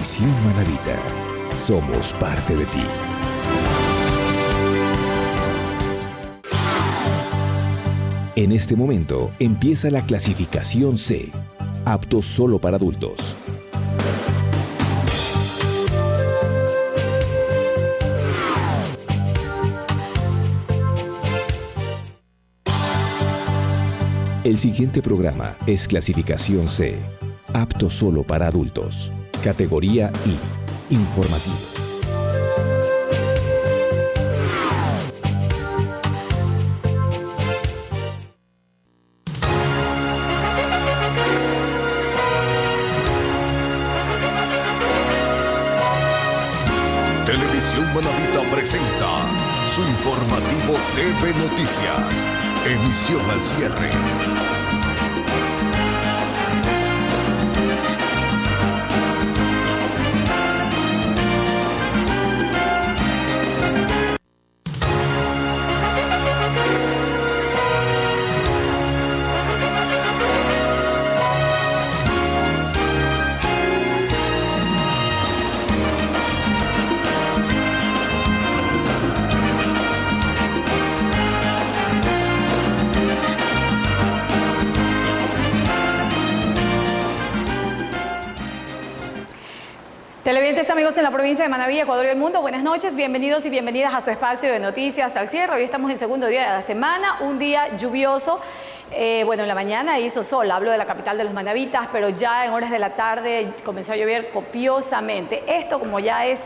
Televisión Manavita. Somos parte de ti. En este momento empieza la clasificación C, apto solo para adultos. El siguiente programa es clasificación C, apto solo para adultos. Categoría I, informativo. Televisión Manavita presenta su informativo TV Noticias. Emisión al cierre. Televidentes, amigos en la provincia de Manabí, Ecuador y el mundo, buenas noches, bienvenidos y bienvenidas a su espacio de noticias al cierre. Hoy estamos en segundo día de la semana, un día lluvioso. Bueno, en la mañana hizo sol, hablo de la capital de los manavitas, pero ya en horas de la tarde comenzó a llover copiosamente. Esto, como ya es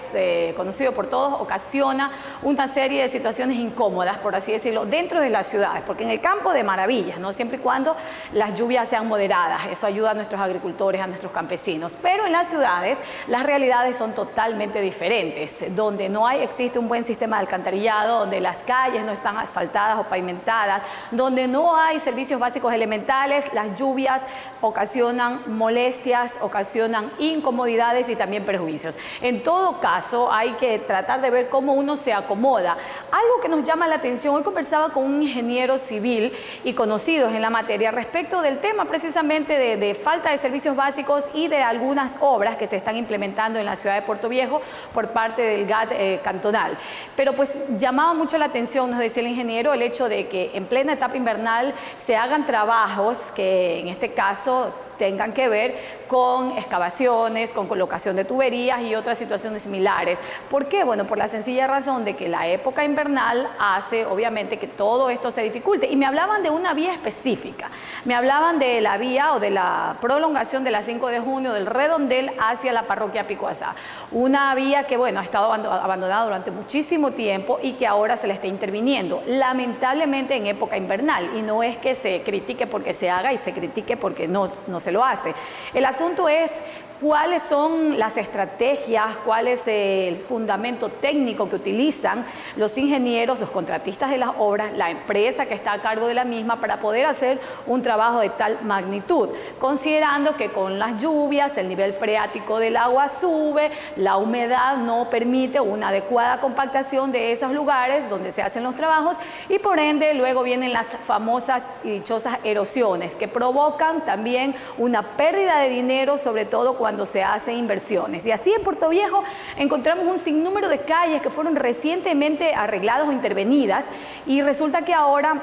conocido por todos, ocasiona una serie de situaciones incómodas, por así decirlo, dentro de las ciudades, porque en el campo de maravillas, ¿no? Siempre y cuando las lluvias sean moderadas, eso ayuda a nuestros agricultores, a nuestros campesinos. Pero en las ciudades las realidades son totalmente diferentes, donde no existe un buen sistema de alcantarillado, donde las calles no están asfaltadas o pavimentadas, donde no hay servicios básicos elementales, las lluvias ocasionan molestias, ocasionan incomodidades y también perjuicios. En todo caso, hay que tratar de ver cómo uno se acomoda. Algo que nos llama la atención, hoy conversaba con un ingeniero civil y conocidos en la materia respecto del tema precisamente de falta de servicios básicos y de algunas obras que se están implementando en la ciudad de Puerto Viejo por parte del GAT cantonal. Pero pues llamaba mucho la atención, nos decía el ingeniero, el hecho de que en plena etapa invernal se hagan trabajos que en este caso tengan que ver con excavaciones, con colocación de tuberías y otras situaciones similares. ¿Por qué? Bueno, por la sencilla razón de que la época invernal hace, obviamente, que todo esto se dificulte. Y me hablaban de una vía específica. Me hablaban de la vía o de la prolongación de la 5 de junio del Redondel hacia la parroquia Picuazá. Una vía que, bueno, ha estado abandonada durante muchísimo tiempo y que ahora se le está interviniendo, lamentablemente en época invernal. Y no es que se critique porque se haga y se critique porque no se lo hace. El asunto es cuáles son las estrategias, cuál es el fundamento técnico que utilizan los ingenieros, los contratistas de las obras, la empresa que está a cargo de la misma para poder hacer un trabajo de tal magnitud, considerando que con las lluvias el nivel freático del agua sube, la humedad no permite una adecuada compactación de esos lugares donde se hacen los trabajos y por ende luego vienen las famosas y dichosas erosiones que provocan también una pérdida de dinero, sobre todo cuando se hacen inversiones. Y así en Puerto Viejo encontramos un sinnúmero de calles que fueron recientemente arregladas o intervenidas y resulta que ahora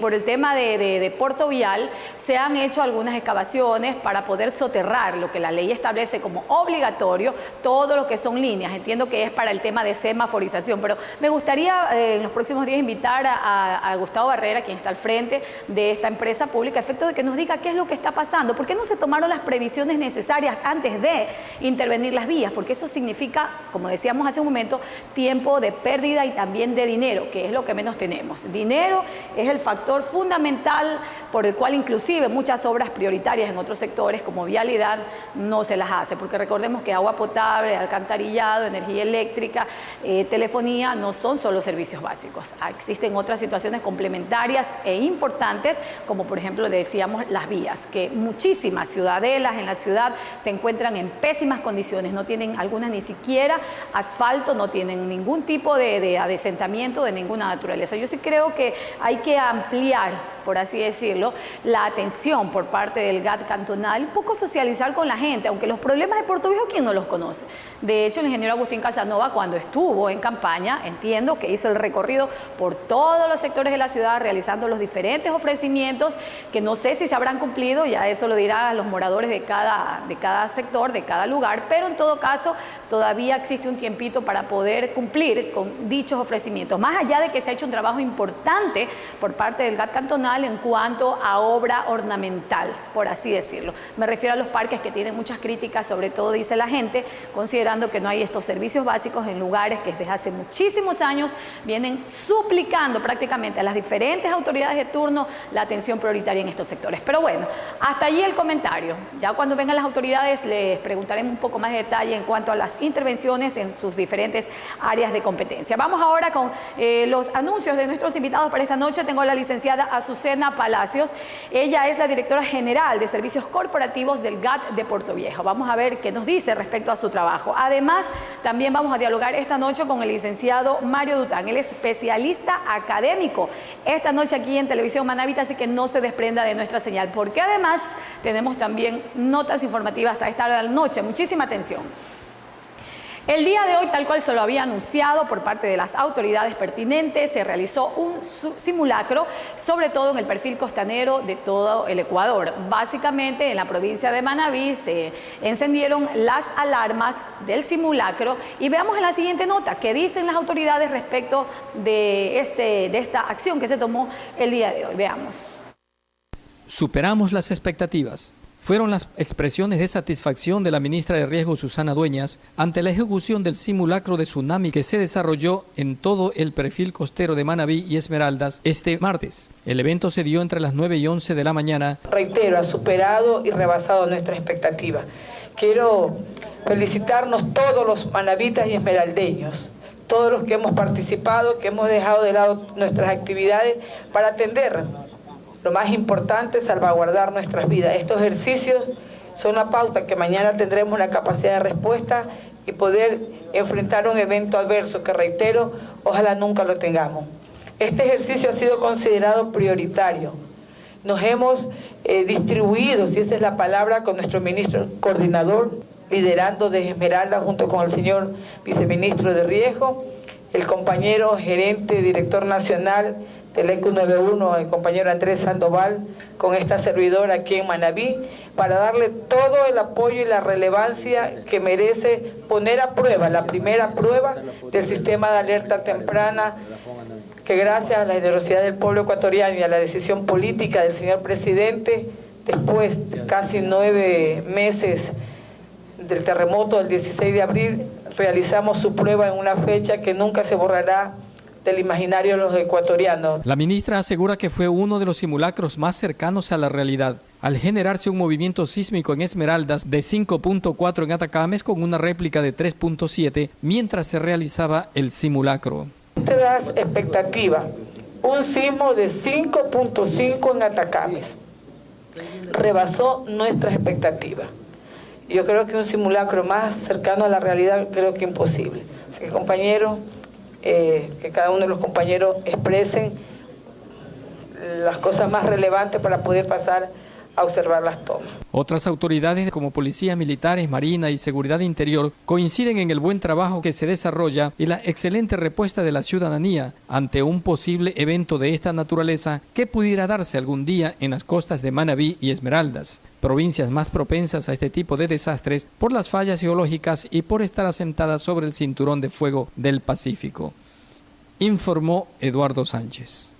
por el tema de Puerto Vial se han hecho algunas excavaciones para poder soterrar lo que la ley establece como obligatorio, todo lo que son líneas. Entiendo que es para el tema de semaforización, pero me gustaría en los próximos días invitar a Gustavo Barrera, quien está al frente de esta empresa pública, a efecto de que nos diga qué es lo que está pasando, por qué no se tomaron las previsiones necesarias antes de intervenir las vías, porque eso significa, como decíamos hace un momento, tiempo de pérdida y también de dinero, que es lo que menos tenemos. Dinero es el factor fundamental por el cual inclusive muchas obras prioritarias en otros sectores como vialidad no se las hace, porque recordemos que agua potable, alcantarillado, energía eléctrica, telefonía no son solo servicios básicos. Existen otras situaciones complementarias e importantes, como por ejemplo decíamos las vías, que muchísimas ciudadelas en la ciudad se encuentran en pésimas condiciones, no tienen algunas ni siquiera asfalto, no tienen ningún tipo de adesentamiento de ninguna naturaleza. Yo sí creo que hay hay que ampliar, por así decirlo, la atención por parte del GAT cantonal, un poco socializar con la gente, aunque los problemas de Puerto Viejo, ¿quién no los conoce? De hecho, el ingeniero Agustín Casanova, cuando estuvo en campaña, entiendo que hizo el recorrido por todos los sectores de la ciudad, realizando los diferentes ofrecimientos, que no sé si se habrán cumplido, ya eso lo dirán los moradores de cada sector, de cada lugar, pero en todo caso, todavía existe un tiempito para poder cumplir con dichos ofrecimientos. Más allá de que se ha hecho un trabajo importante por parte del GAT cantonal en cuanto a obra ornamental, por así decirlo. Me refiero a los parques que tienen muchas críticas, sobre todo dice la gente, considerando que no hay estos servicios básicos en lugares que desde hace muchísimos años vienen suplicando prácticamente a las diferentes autoridades de turno la atención prioritaria en estos sectores. Pero bueno, hasta allí el comentario. Ya cuando vengan las autoridades les preguntaremos un poco más de detalle en cuanto a las intervenciones en sus diferentes áreas de competencia. Vamos ahora con los anuncios de nuestros invitados para esta noche. Tengo a la licenciada Azucena Palacios. Ella es la directora general de Servicios Corporativos del GAT de Puerto Viejo. Vamos a ver qué nos dice respecto a su trabajo. Además, también vamos a dialogar esta noche con el licenciado Mario Dután. Él es especialista académico esta noche aquí en Televisión Manavita, así que no se desprenda de nuestra señal, porque además tenemos también notas informativas a esta hora de la noche. Muchísima atención. El día de hoy, tal cual se lo había anunciado por parte de las autoridades pertinentes, se realizó un simulacro, sobre todo en el perfil costanero de todo el Ecuador. Básicamente, en la provincia de Manabí se encendieron las alarmas del simulacro y veamos en la siguiente nota qué dicen las autoridades respecto de esta acción que se tomó el día de hoy. Veamos. Superamos las expectativas. Fueron las expresiones de satisfacción de la ministra de Riesgo, Susana Dueñas, ante la ejecución del simulacro de tsunami que se desarrolló en todo el perfil costero de Manabí y Esmeraldas este martes. El evento se dio entre las 9 y 11 de la mañana. Reitero, ha superado y rebasado nuestra expectativa. Quiero felicitarnos todos los manavitas y esmeraldeños, todos los que hemos participado, que hemos dejado de lado nuestras actividades para atender. Lo más importante es salvaguardar nuestras vidas. Estos ejercicios son una pauta que mañana tendremos una capacidad de respuesta y poder enfrentar un evento adverso que, reitero, ojalá nunca lo tengamos. Este ejercicio ha sido considerado prioritario. Nos hemos distribuido, si esa es la palabra, con nuestro ministro coordinador, liderando desde Esmeralda junto con el señor viceministro de Riesgo, el compañero gerente, director nacional del EQ91, el compañero Andrés Sandoval, con esta servidora aquí en Manabí, para darle todo el apoyo y la relevancia que merece poner a prueba, la primera prueba del sistema de alerta temprana, que gracias a la generosidad del pueblo ecuatoriano y a la decisión política del señor presidente, después de casi 9 meses del terremoto del 16 de abril, realizamos su prueba en una fecha que nunca se borrará del imaginario de los ecuatorianos. La ministra asegura que fue uno de los simulacros más cercanos a la realidad, al generarse un movimiento sísmico en Esmeraldas de 5.4 en Atacames con una réplica de 3.7 mientras se realizaba el simulacro. Te das expectativa, un sismo de 5.5 en Atacames, rebasó nuestras expectativas. Yo creo que un simulacro más cercano a la realidad, creo que imposible. Así que, compañeros, que cada uno de los compañeros expresen las cosas más relevantes para poder pasar a observar las tomas. Otras autoridades como policías militares, marina y seguridad interior coinciden en el buen trabajo que se desarrolla y la excelente respuesta de la ciudadanía ante un posible evento de esta naturaleza que pudiera darse algún día en las costas de Manabí y Esmeraldas, provincias más propensas a este tipo de desastres por las fallas geológicas y por estar asentadas sobre el cinturón de fuego del Pacífico, informó Eduardo Sánchez.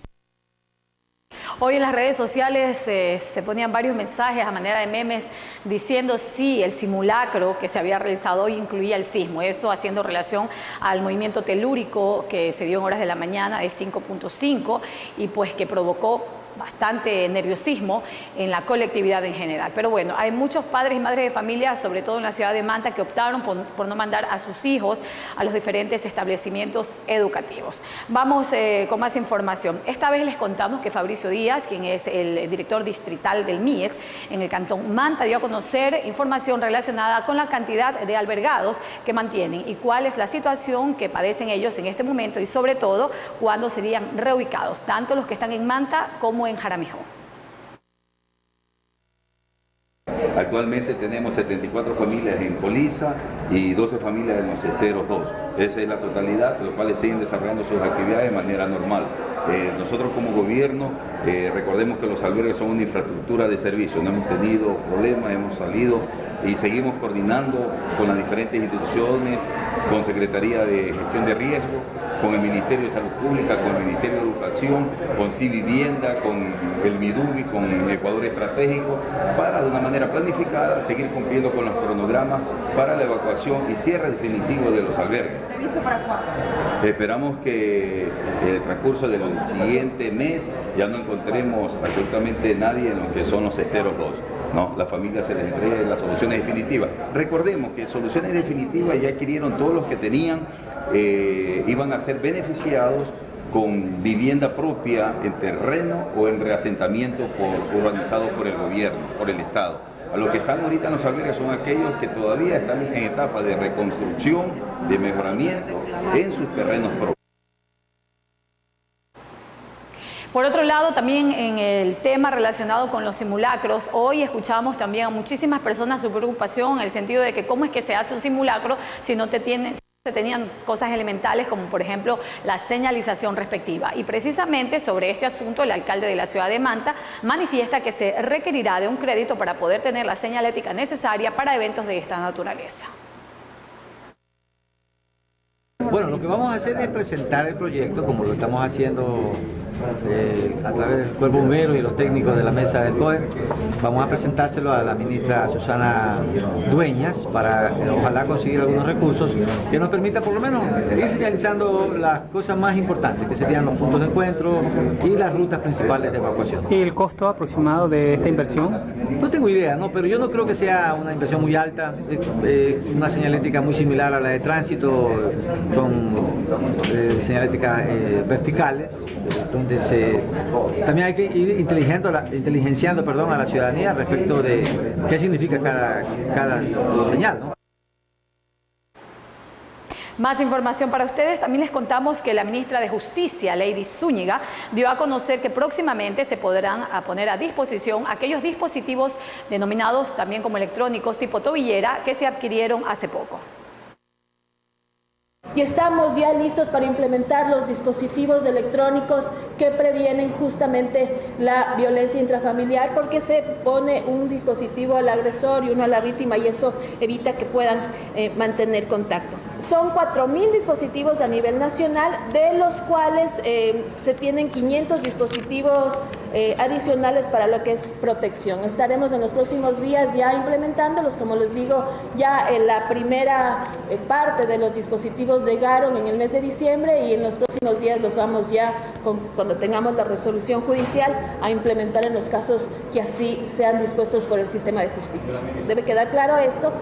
Hoy en las redes sociales se ponían varios mensajes a manera de memes diciendo sí, el simulacro que se había realizado hoy incluía el sismo. Eso haciendo relación al movimiento telúrico que se dio en horas de la mañana de 5.5 y pues que provocó bastante nerviosismo en la colectividad en general. Pero bueno, hay muchos padres y madres de familia, sobre todo en la ciudad de Manta, que optaron por no mandar a sus hijos a los diferentes establecimientos educativos. Vamos con más información. Esta vez les contamos que Fabricio Díaz, quien es el director distrital del MIES en el cantón Manta, dio a conocer información relacionada con la cantidad de albergados que mantienen y cuál es la situación que padecen ellos en este momento y sobre todo cuándo serían reubicados, tanto los que están en Manta como en Jaramillo. Actualmente tenemos 74 familias en Colisa y 12 familias en Los Esteros 2. Esa es la totalidad, los cuales siguen desarrollando sus actividades de manera normal. Nosotros como gobierno, recordemos que los albergues son una infraestructura de servicio, no hemos tenido problemas, hemos salido y seguimos coordinando con las diferentes instituciones, con Secretaría de Gestión de Riesgo, con el Ministerio de Salud Pública, con el Ministerio de Educación, con Civivienda, con el MIDUBI, con Ecuador Estratégico, para de una manera planificada seguir cumpliendo con los cronogramas para la evacuación y cierre definitivo de los albergues. ¿Previsto para cuándo? Esperamos que en el transcurso del siguiente mes ya no encontremos absolutamente nadie en lo que son los Esteros 2. No, la familia se les entregue las soluciones definitivas. Recordemos que soluciones definitivas ya adquirieron todos los que tenían, iban a ser beneficiados con vivienda propia en terreno o en reasentamiento urbanizado por el gobierno, por el Estado. A los que están ahorita en los albergues son aquellos que todavía están en etapa de reconstrucción, de mejoramiento en sus terrenos propios. Por otro lado, también en el tema relacionado con los simulacros, hoy escuchamos también a muchísimas personas su preocupación en el sentido de que cómo es que se hace un simulacro si no se tenían cosas elementales como por ejemplo la señalización respectiva. Y precisamente sobre este asunto el alcalde de la ciudad de Manta manifiesta que se requerirá de un crédito para poder tener la señalética necesaria para eventos de esta naturaleza. Bueno, lo que vamos a hacer es presentar el proyecto como lo estamos haciendo a través del Cuerpo Bombero y los técnicos de la mesa del COE. Vamos a presentárselo a la ministra Susana Dueñas para ojalá conseguir algunos recursos que nos permitan por lo menos ir señalizando las cosas más importantes, que serían los puntos de encuentro y las rutas principales de evacuación. ¿Y el costo aproximado de esta inversión? No tengo idea, ¿no? Pero yo no creo que sea una inversión muy alta, una señalética muy similar a la de tránsito, son señaléticas verticales, donde también hay que ir inteligenciando a la ciudadanía respecto de qué significa cada señal, ¿no? Más información para ustedes. También les contamos que la ministra de Justicia, Lady Zúñiga, dio a conocer que próximamente se podrán poner a disposición aquellos dispositivos denominados también como electrónicos tipo tobillera que se adquirieron hace poco. Y estamos ya listos para implementar los dispositivos electrónicos que previenen justamente la violencia intrafamiliar, porque se pone un dispositivo al agresor y uno a la víctima y eso evita que puedan mantener contacto. Son 4.000 dispositivos a nivel nacional, de los cuales se tienen 500 dispositivos adicionales para lo que es protección. Estaremos en los próximos días ya implementándolos, como les digo, ya en la primera parte de los dispositivos llegaron en el mes de diciembre y en los próximos días los vamos ya, cuando tengamos la resolución judicial, a implementar en los casos que así sean dispuestos por el sistema de justicia. Debe quedar claro esto.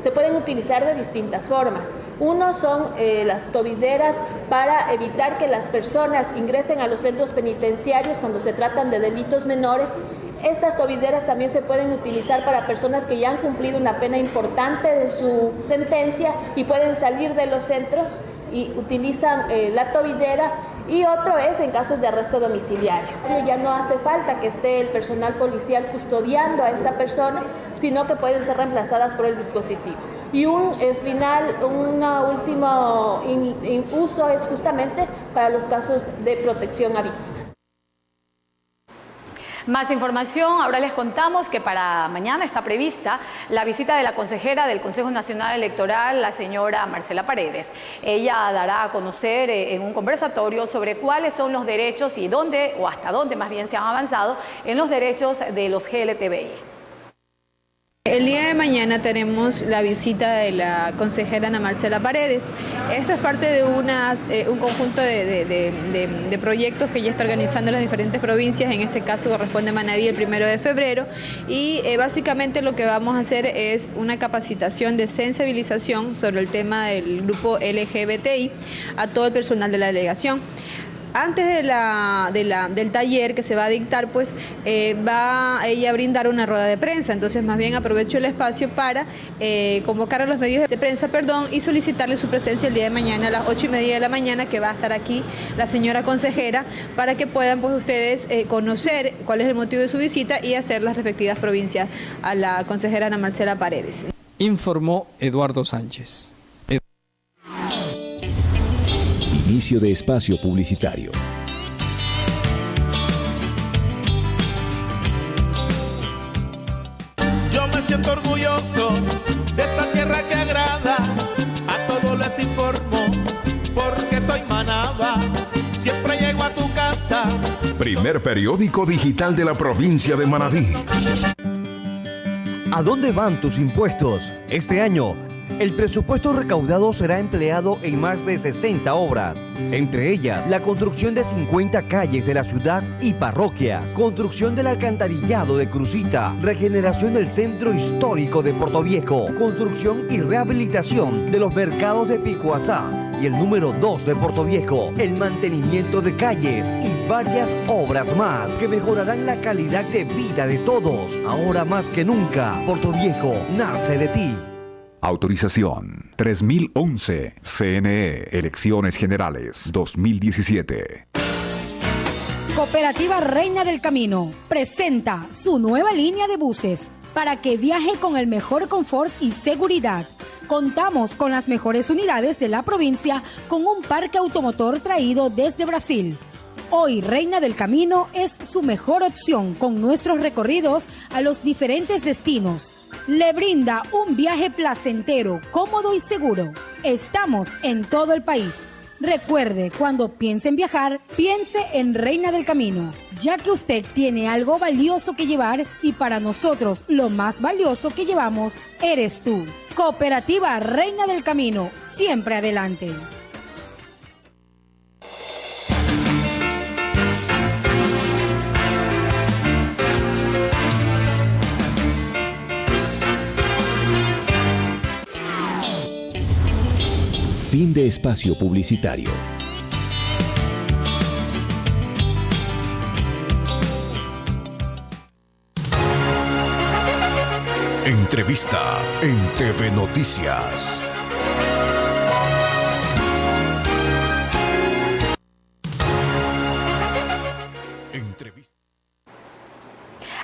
Se pueden utilizar de distintas formas. Uno son las tobilleras para evitar que las personas ingresen a los centros penitenciarios cuando se tratan de delitos menores. Estas tobilleras también se pueden utilizar para personas que ya han cumplido una pena importante de su sentencia y pueden salir de los centros y utilizan la tobillera. Y otro es en casos de arresto domiciliario. Ya no hace falta que esté el personal policial custodiando a esta persona, sino que pueden ser reemplazadas por el dispositivo. Y un último uso es justamente para los casos de protección a víctimas. Más información, ahora les contamos que para mañana está prevista la visita de la consejera del Consejo Nacional Electoral, la señora Marcela Paredes. Ella dará a conocer en un conversatorio sobre cuáles son los derechos y dónde, o hasta dónde más bien se han avanzado en los derechos de los GLTBI. El día de mañana tenemos la visita de la consejera Ana Marcela Paredes. Esto es parte de un conjunto de proyectos que ya está organizando las diferentes provincias. En este caso corresponde a Manabí el 1 de febrero. Y básicamente lo que vamos a hacer es una capacitación de sensibilización sobre el tema del grupo LGBTI a todo el personal de la delegación. Antes del taller que se va a dictar, pues va ella a brindar una rueda de prensa. Entonces, más bien aprovecho el espacio para convocar a los medios de prensa, y solicitarle su presencia el día de mañana a las 8:30 de la mañana, que va a estar aquí la señora consejera, para que puedan pues ustedes conocer cuál es el motivo de su visita y hacer las respectivas provincias a la consejera Ana Marcela Paredes. Informó Eduardo Sánchez. Inicio de espacio publicitario. Yo me siento orgulloso de esta tierra que agrada, a todos les informo, porque soy Manaba, siempre llego a tu casa. Primer periódico digital de la provincia de Manabí. ¿A dónde van tus impuestos? Este año, el presupuesto recaudado será empleado en más de 60 obras, entre ellas la construcción de 50 calles de la ciudad y parroquias, construcción del alcantarillado de Crucita, regeneración del centro histórico de Portoviejo, construcción y rehabilitación de los mercados de Picuazá y el número 2 de Portoviejo, el mantenimiento de calles y varias obras más que mejorarán la calidad de vida de todos. Ahora más que nunca, Portoviejo nace de ti. Autorización 3011 CNE Elecciones Generales 2017. Cooperativa Reina del Camino presenta su nueva línea de buses para que viaje con el mejor confort y seguridad. Contamos con las mejores unidades de la provincia con un parque automotor traído desde Brasil. Hoy Reina del Camino es su mejor opción con nuestros recorridos a los diferentes destinos. Le brinda un viaje placentero, cómodo y seguro. Estamos en todo el país. Recuerde, cuando piense en viajar, piense en Reina del Camino, ya que usted tiene algo valioso que llevar y para nosotros lo más valioso que llevamos eres tú. Cooperativa Reina del Camino, siempre adelante. Fin de espacio publicitario. Entrevista en TV Noticias.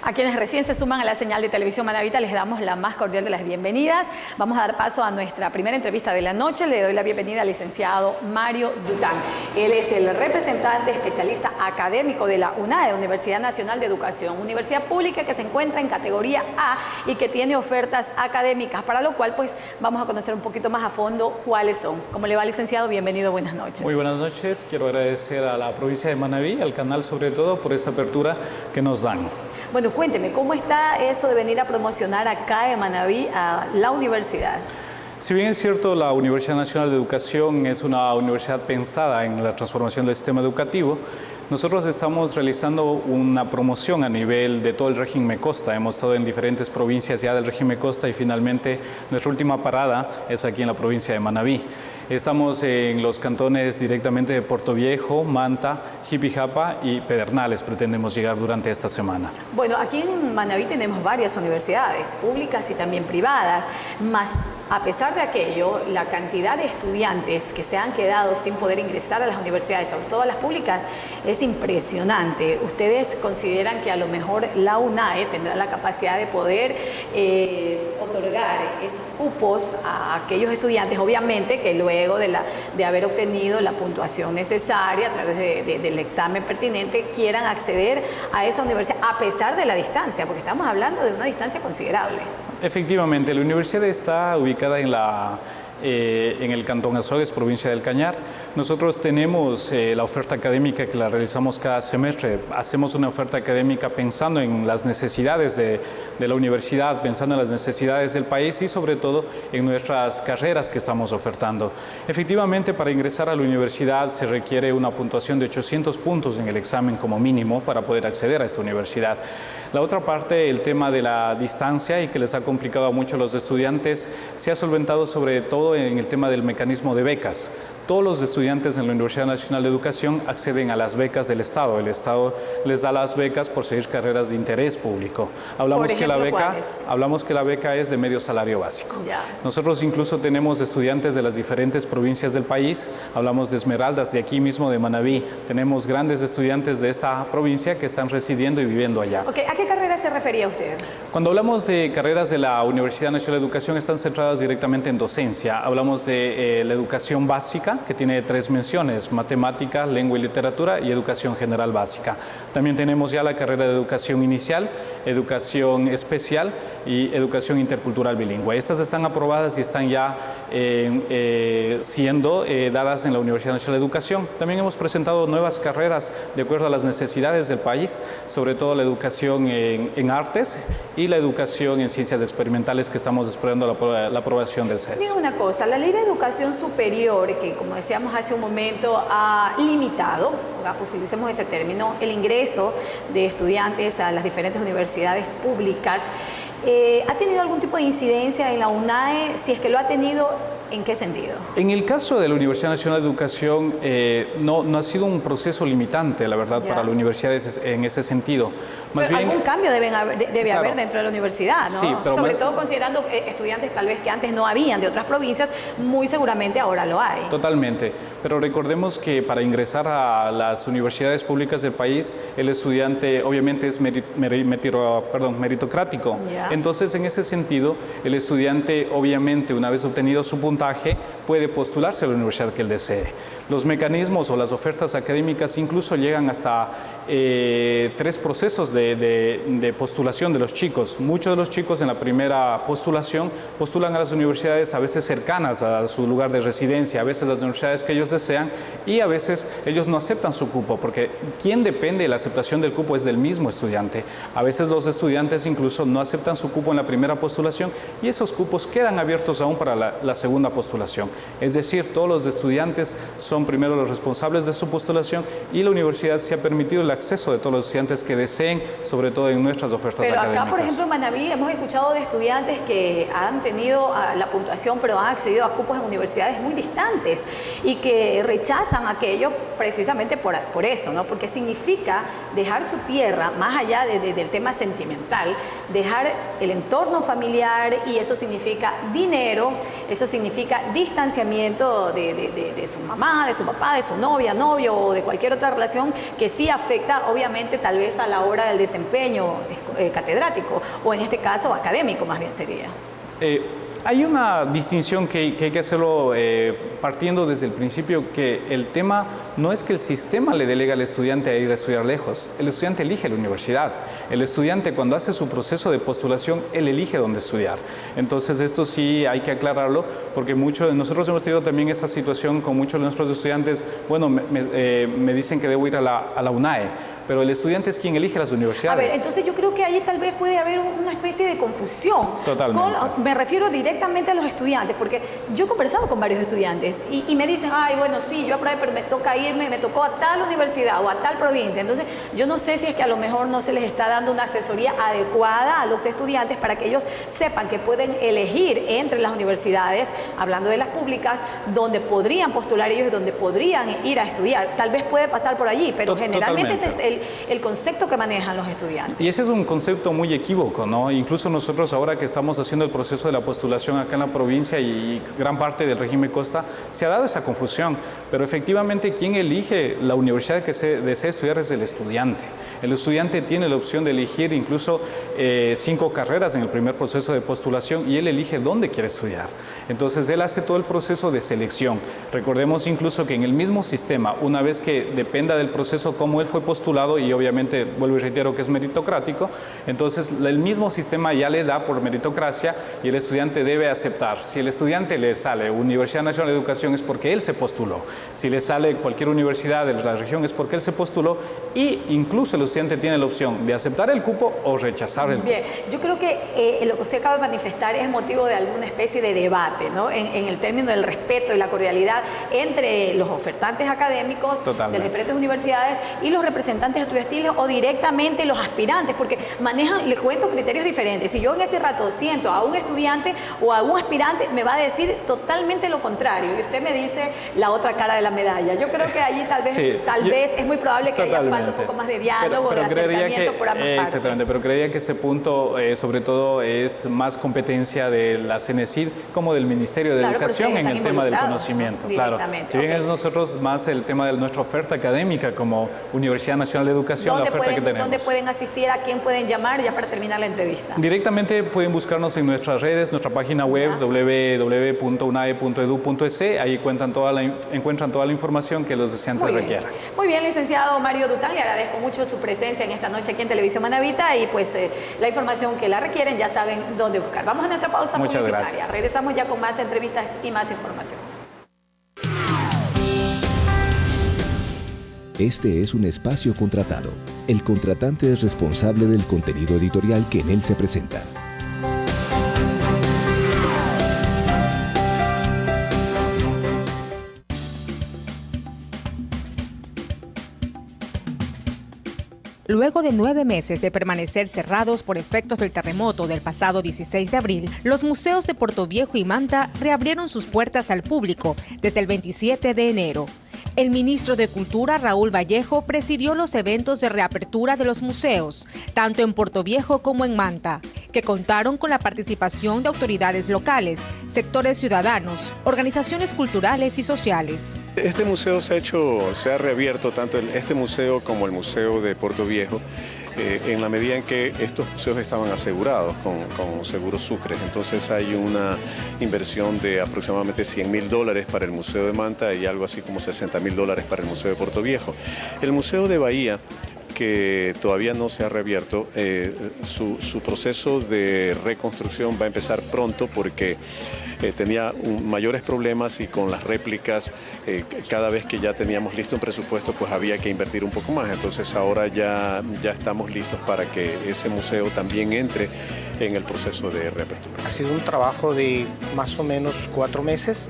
A quienes recién se suman a la señal de Televisión Manavita les damos la más cordial de las bienvenidas. Vamos a dar paso a nuestra primera entrevista de la noche. Le doy la bienvenida al licenciado Mario Dután. Él es el representante especialista académico de la UNAE, Universidad Nacional de Educación, universidad pública que se encuentra en categoría A y que tiene ofertas académicas, para lo cual pues vamos a conocer un poquito más a fondo cuáles son. ¿Cómo le va, licenciado? Bienvenido, buenas noches. Muy buenas noches. Quiero agradecer a la provincia de Manabí, al canal sobre todo, por esta apertura que nos dan. Bueno, cuénteme, ¿cómo está eso de venir a promocionar acá en Manabí a la universidad? Si bien es cierto, la Universidad Nacional de Educación es una universidad pensada en la transformación del sistema educativo, nosotros estamos realizando una promoción a nivel de todo el régimen Costa. Hemos estado en diferentes provincias ya del régimen Costa y finalmente nuestra última parada es aquí en la provincia de Manabí. Estamos en los cantones directamente de Portoviejo, Manta, Jipijapa y Pedernales. Pretendemos llegar durante esta semana. Bueno, aquí en Manabí tenemos varias universidades, públicas y también privadas, más a pesar de aquello, la cantidad de estudiantes que se han quedado sin poder ingresar a las universidades, sobre todo a las públicas, es impresionante. ¿Ustedes consideran que a lo mejor la UNAE tendrá la capacidad de poder otorgar esos cupos a aquellos estudiantes, obviamente que luego de haber obtenido la puntuación necesaria a través del examen pertinente, quieran acceder a esa universidad a pesar de la distancia? Porque estamos hablando de una distancia considerable. Efectivamente, la universidad está ubicada en en el Cantón Azogues, provincia del Cañar. Nosotros tenemos la oferta académica que la realizamos cada semestre. Hacemos una oferta académica pensando en las necesidades de la universidad, pensando en las necesidades del país y sobre todo en nuestras carreras que estamos ofertando. Efectivamente, para ingresar a la universidad se requiere una puntuación de 800 puntos en el examen como mínimo para poder acceder a esta universidad. La otra parte, el tema de la distancia y que les ha complicado a mucho a los estudiantes, se ha solventado sobre todo en el tema del mecanismo de becas. Todos los estudiantes en la Universidad Nacional de Educación acceden a las becas del Estado. El Estado les da las becas por seguir carreras de interés público. Hablamos que la beca es de medio salario básico. Ya. Nosotros incluso tenemos estudiantes de las diferentes provincias del país. Hablamos de Esmeraldas, de aquí mismo, de Manabí. Tenemos grandes estudiantes de esta provincia que están residiendo y viviendo allá. Okay. ¿A qué carrera se refería usted? Cuando hablamos de carreras de la Universidad Nacional de Educación, están centradas directamente en docencia. Hablamos de la educación básica, que tiene 3 menciones: matemática, lengua y literatura y educación general básica. También tenemos ya la carrera de educación inicial, educación especial y educación intercultural bilingüe. Estas están aprobadas y están ya siendo dadas en la Universidad Nacional de Educación. También hemos presentado nuevas carreras de acuerdo a las necesidades del país, sobre todo la educación en artes y la educación en ciencias experimentales, que estamos esperando la aprobación del CES. Digo una cosa, la Ley de Educación Superior, que como decíamos hace un momento, ha limitado, utilicemos ese término, el ingreso de estudiantes a las diferentes universidades públicas. ¿Ha tenido algún tipo de incidencia en la UNAE? Si es que lo ha tenido, ¿en qué sentido? En el caso de la Universidad Nacional de Educación, no ha sido un proceso limitante, la verdad, para la universidad en ese sentido. Más bien, algún cambio debe haber dentro de la universidad, ¿no? Sí, pero sobre todo considerando estudiantes tal vez que antes no habían de otras provincias, muy seguramente ahora lo hay. Totalmente, pero recordemos que para ingresar a las universidades públicas del país, el estudiante obviamente es meritocrático. Yeah. Entonces, en ese sentido, el estudiante obviamente, una vez obtenido su puntaje, puede postularse a la universidad que él desee. Los mecanismos o las ofertas académicas incluso llegan hasta 3 procesos de postulación de los chicos. Muchos de los chicos en la primera postulación postulan a las universidades a veces cercanas a su lugar de residencia, a veces las universidades que ellos desean, y a veces ellos no aceptan su cupo, porque quien depende de la aceptación del cupo es del mismo estudiante. A veces los estudiantes incluso no aceptan su cupo en la primera postulación y esos cupos quedan abiertos aún para la segunda postulación. Es decir, todos los estudiantes son primero los responsables de su postulación y la universidad se ha permitido el acceso de todos los estudiantes que deseen, sobre todo en nuestras ofertas académicas. Pero acá, por ejemplo, en Manabí hemos escuchado de estudiantes que han tenido la puntuación, pero han accedido a cupos en universidades muy distantes y que rechazan aquello precisamente por eso, ¿no? Porque significa dejar su tierra, más allá del tema sentimental, dejar el entorno familiar, y eso significa dinero, eso significa distanciamiento de su mamá, de su papá, de su novia, novio o de cualquier otra relación que sí afecta obviamente tal vez a la hora del desempeño catedrático o en este caso académico más bien sería. Hay una distinción que hay que hacerlo partiendo desde el principio, que el tema no es que el sistema le delega al estudiante a ir a estudiar lejos. El estudiante elige la universidad. El estudiante, cuando hace su proceso de postulación, él elige dónde estudiar. Entonces esto sí hay que aclararlo, porque nosotros hemos tenido también esa situación con muchos de nuestros estudiantes. Bueno, me dicen que debo ir a la UNAE, pero el estudiante es quien elige las universidades. A ver, entonces yo creo que ahí tal vez puede haber una especie de confusión. Totalmente. Me refiero directamente a los estudiantes, porque yo he conversado con varios estudiantes y me dicen, ay, bueno, sí, yo aprobé, pero me toca irme, me tocó a tal universidad o a tal provincia. Entonces, yo no sé si es que a lo mejor no se les está dando una asesoría adecuada a los estudiantes para que ellos sepan que pueden elegir entre las universidades, hablando de las públicas, donde podrían postular ellos y donde podrían ir a estudiar. Tal vez puede pasar por allí, pero generalmente ese es el concepto que manejan los estudiantes. Y ese es un concepto muy equívoco, ¿no? Incluso nosotros ahora que estamos haciendo el proceso de la postulación acá en la provincia y gran parte del régimen costa, se ha dado esa confusión, pero efectivamente quien elige la universidad que se desea estudiar es el estudiante. El estudiante tiene la opción de elegir incluso 5 carreras en el primer proceso de postulación y él elige dónde quiere estudiar. Entonces él hace todo el proceso de selección. Recordemos incluso que en el mismo sistema, una vez que dependa del proceso cómo él fue postulado, y obviamente vuelvo y reitero que es meritocrático, entonces el mismo sistema ya le da por meritocracia y el estudiante debe aceptar. Si el estudiante le sale Universidad Nacional de Educación es porque él se postuló. Si le sale cualquier universidad de la región es porque él se postuló, y incluso el estudiante tiene la opción de aceptar el cupo o rechazar el cupo. Bien, yo creo que lo que usted acaba de manifestar es motivo de alguna especie de debate, ¿no? En el término del respeto y la cordialidad entre los ofertantes académicos de las diferentes universidades y los representantes estudiantiles o directamente los aspirantes, porque manejan, le cuento, criterios diferentes. Si yo en este rato siento a un estudiante o a un aspirante, me va a decir totalmente lo contrario y usted me dice la otra cara de la medalla. Yo creo que allí tal vez es muy probable que haya falta un poco más de diálogo, de acercamiento por ambas partes. Exactamente, pero creería que este punto sobre todo es más competencia de la CENESID como del Ministerio de Educación en el tema del conocimiento. Claro, si bien es nosotros más el tema de nuestra oferta académica como Universidad Nacional de Educación, la oferta que tenemos. ¿Dónde pueden asistir? ¿A quién pueden llamar ya para terminar la entrevista? Directamente pueden buscarnos en nuestras redes, nuestra página web www.unae.edu.es. Ahí encuentran toda la información que los estudiantes requieran. Muy bien, licenciado Mario Dután, le agradezco mucho su presencia en esta noche aquí en Televisión Manavita y pues la información que la requieren ya saben dónde buscar. Vamos a nuestra pausa publicitaria. Gracias. Regresamos ya con más entrevistas y más información. Este es un espacio contratado. El contratante es responsable del contenido editorial que en él se presenta. Luego de 9 meses de permanecer cerrados por efectos del terremoto del pasado 16 de abril, los museos de Portoviejo y Manta reabrieron sus puertas al público desde el 27 de enero. El ministro de Cultura, Raúl Vallejo, presidió los eventos de reapertura de los museos, tanto en Portoviejo como en Manta, que contaron con la participación de autoridades locales, sectores ciudadanos, organizaciones culturales y sociales. Este museo se ha reabierto tanto este museo como el Museo de Portoviejo, en la medida en que estos museos estaban asegurados con Seguro Sucre. Entonces hay una inversión de aproximadamente $100.000 para el Museo de Manta y algo así como $60.000 para el Museo de Portoviejo. El Museo de Bahía, que todavía no se ha reabierto, su proceso de reconstrucción va a empezar pronto porque tenía mayores problemas y con las réplicas, cada vez que ya teníamos listo un presupuesto, pues había que invertir un poco más. Entonces ahora ya estamos listos para que ese museo también entre en el proceso de reapertura. Ha sido un trabajo de más o menos 4 meses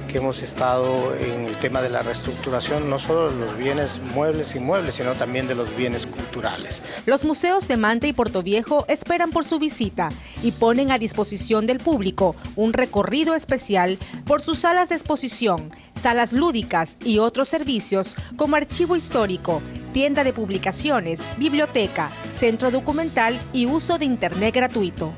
que hemos estado en el tema de la reestructuración, no solo de los bienes muebles e inmuebles, sino también de los bienes culturales. Los museos de Manta y Portoviejo esperan por su visita y ponen a disposición del público un recorrido especial por sus salas de exposición, salas lúdicas y otros servicios como archivo histórico, tienda de publicaciones, biblioteca, centro documental y uso de internet gratuito.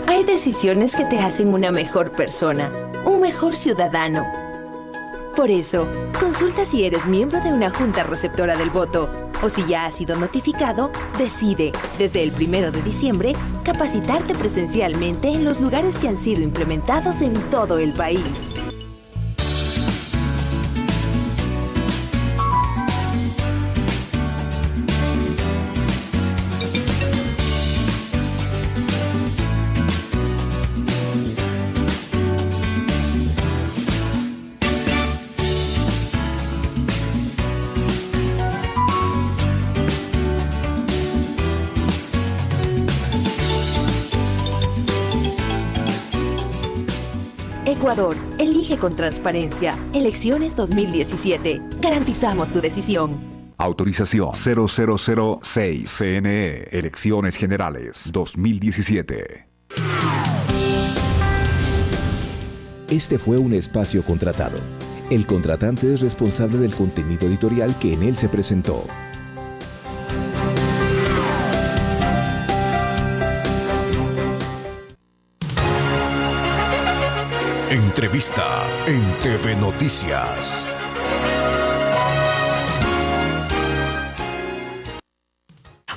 Hay decisiones que te hacen una mejor persona, un mejor ciudadano. Por eso, consulta si eres miembro de una junta receptora del voto o si ya has sido notificado, decide, desde el 1 de diciembre, capacitarte presencialmente en los lugares que han sido implementados en todo el país. Ecuador, elige con transparencia. Elecciones 2017. Garantizamos tu decisión. Autorización 0006 CNE. Elecciones Generales 2017. Este fue un espacio contratado. El contratante es responsable del contenido editorial que en él se presentó. Entrevista en TV Noticias.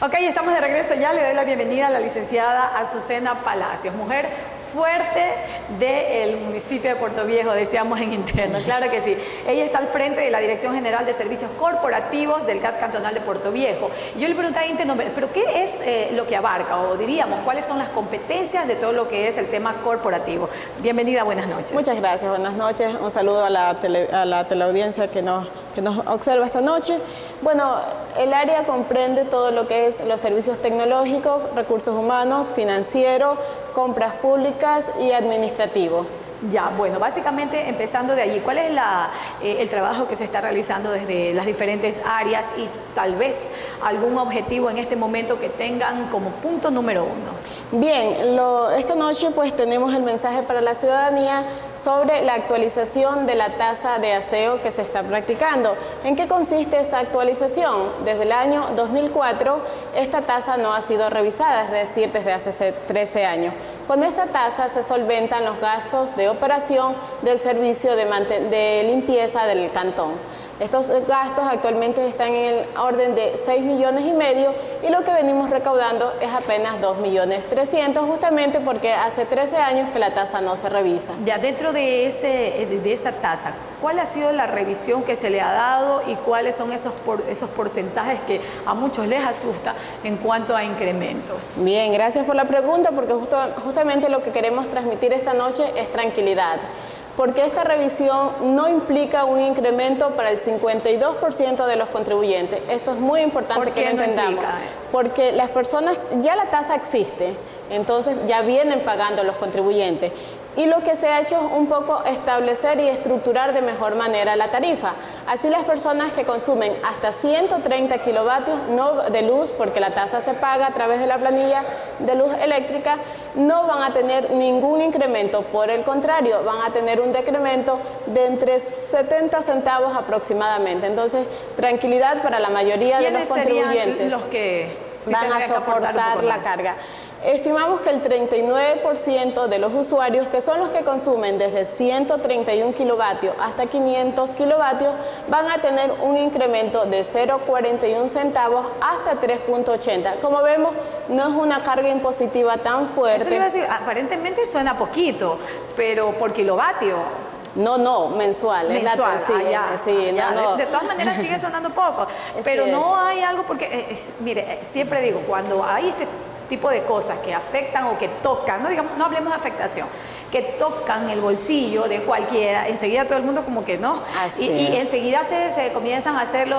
Ok, estamos de regreso ya. Le doy la bienvenida a la licenciada Azucena Palacios, mujer fuerte del municipio de Puerto Viejo, decíamos en interno, claro que sí. Ella está al frente de la Dirección General de Servicios Corporativos del CAS Cantonal de Puerto Viejo. Yo le preguntaba internamente, ¿pero qué es lo que abarca? O diríamos, ¿cuáles son las competencias de todo lo que es el tema corporativo? Bienvenida, buenas noches. Muchas gracias, buenas noches. Un saludo a la teleaudiencia que nos observa esta noche. Bueno, el área comprende todo lo que es los servicios tecnológicos, recursos humanos, financieros, compras públicas y administrativo. Ya, bueno, básicamente empezando de allí, ¿cuál es el trabajo que se está realizando desde las diferentes áreas y tal vez algún objetivo en este momento que tengan como punto número uno? Bien, esta noche pues tenemos el mensaje para la ciudadanía sobre la actualización de la tasa de aseo que se está practicando. ¿En qué consiste esa actualización? Desde el año 2004 esta tasa no ha sido revisada, es decir, desde hace 13 años. Con esta tasa se solventan los gastos de operación del servicio de limpieza del cantón. Estos gastos actualmente están en el orden de 6,5 millones y lo que venimos recaudando es apenas 2,300,000, justamente porque hace 13 años que la tasa no se revisa. Ya dentro de esa tasa, ¿cuál ha sido la revisión que se le ha dado y cuáles son esos porcentajes que a muchos les asusta en cuanto a incrementos? Bien, gracias por la pregunta, porque justamente lo que queremos transmitir esta noche es tranquilidad. Porque esta revisión no implica un incremento para el 52% de los contribuyentes. Esto es muy importante que lo entendamos. Porque las personas, ya la tasa existe, entonces ya vienen pagando los contribuyentes. Y lo que se ha hecho es un poco establecer y estructurar de mejor manera la tarifa. Así las personas que consumen hasta 130 kilovatios de luz, porque la tasa se paga a través de la planilla de luz eléctrica, no van a tener ningún incremento. Por el contrario, van a tener un decremento de entre 70 centavos aproximadamente. Entonces, tranquilidad para la mayoría de los contribuyentes. Los que van a soportar la carga. Estimamos que el 39% de los usuarios, que son los que consumen desde 131 kilovatios hasta 500 kilovatios, van a tener un incremento de 0,41 centavos hasta 3,80. Como vemos, no es una carga impositiva tan fuerte. Eso le iba a decir, aparentemente suena poquito, pero por kilovatio. No, mensual. Mensual, no. De todas maneras sigue sonando poco, pero no hay algo, porque, mire, siempre digo, cuando hay este tipo de cosas que afectan o que tocan, no hablemos de afectación, que tocan el bolsillo de cualquiera, enseguida todo el mundo como que no, y enseguida se comienzan a hacer